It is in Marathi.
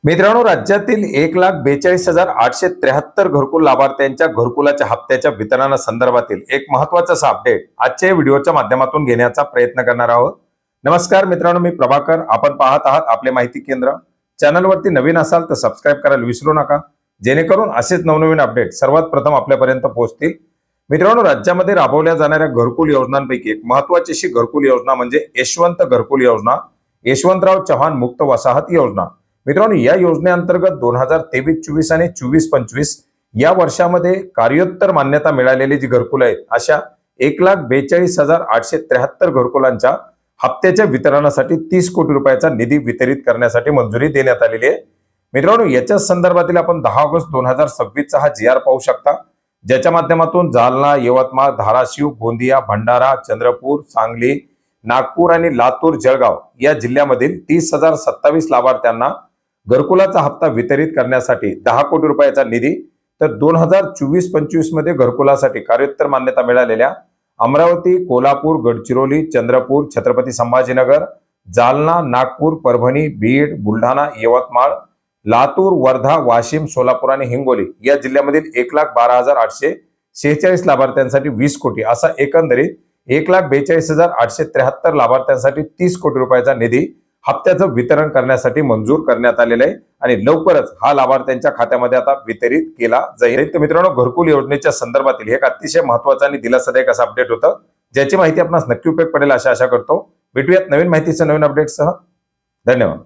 मित्रांनो, राज्यातील 1,42,873 घरकुल लाभार्थ्यांच्या घरकुलाच्या हप्त्याच्या वितरणासंदर्भातील एक महत्त्वाचा असा अपडेट आजच्या या व्हिडिओच्या माध्यमातून घेण्याचा प्रयत्न करणार आहोत। नमस्कार मित्रांनो, मी प्रभाकर। आपण पाहत आहात आपले माहिती केंद्र। चॅनलवरती नवीन असाल तर सबस्क्राइब करायला विसरू नका, जेणेकरून असेच नवनवीन अपडेट सर्वात प्रथम आपल्यापर्यंत पोहोचतील। मित्रांनो, राज्यामध्ये राबवल्या जाणाऱ्या घरकुल योजनांपैकी एक महत्त्वाची अशी घरकुल योजना म्हणजे यशवंत घरकुल योजना, यशवंतराव चव्हाण मुक्त वसाहत योजना। मित्रांनो, या योजनेअंतर्गत 2023-24 आणि 24-25 या वर्षामध्ये कार्योत्तर मान्यता मिळालेली जी घरकुल आहेत अशा 1,42,873 घरकुलांच्या हप्त्याच्या वितरणासाठी 30 कोटी रुपयाचा निधी वितरित करण्यासाठी मंजुरी देण्यात आलेली आहे। मित्रांनो, याच्या संदर्भातील आपण 10 ऑगस्ट 2026 चा हा GR पाहू शकता, ज्याच्या माध्यमातून जालना, यवतमाळ, धाराशिव, गोंदिया, भंडारा, चंद्रपूर, सांगली, नागपूर आणि लातूर, जळगाव या जिल्ह्यामधील 30,027 लाभार्थ्यांना घरकुलाचा हप्ता वितरित करण्यासाठी 10 कोटी रुपयाचा निधी, तर 2024-25 मध्ये घरकुलासाठी कार्योत्तर मान्यता मिळालेल्या अमरावती, कोल्हापूर, गडचिरोली, चंद्रपूर, छत्रपती संभाजीनगर, जालना, नागपूर, परभणी, बीड, बुलढाणा, यवतमाळ, लातूर, वर्धा, वाशिम, सोलापूर आणि हिंगोली या जिल्ह्यामधील 1,12,846 लाभार्थ्यांसाठी 20 कोटी असा एकंदरीत 1,42,873 लाभार्थ्यांसाठी 30 कोटी रुपयाचा निधी हप्त्याचं वितरण करण्यासाठी मंजूर करण्यात आलेलं आहे आणि लवकरच हा लाभार्थ्यांच्या खात्यामध्ये आता वितरित केला जाईल। तर मित्रांनो, घरकुल योजनेच्या संदर्भातील हे एक अतिशय महत्त्वाचा आणि दिलासादायक असं अपडेट होतं, ज्याची माहिती आपणास नक्की उपयोग पडेल अशा आशा करतो। भेटूयात नवीन माहितीच्या नवीन अपडेटसह। धन्यवाद।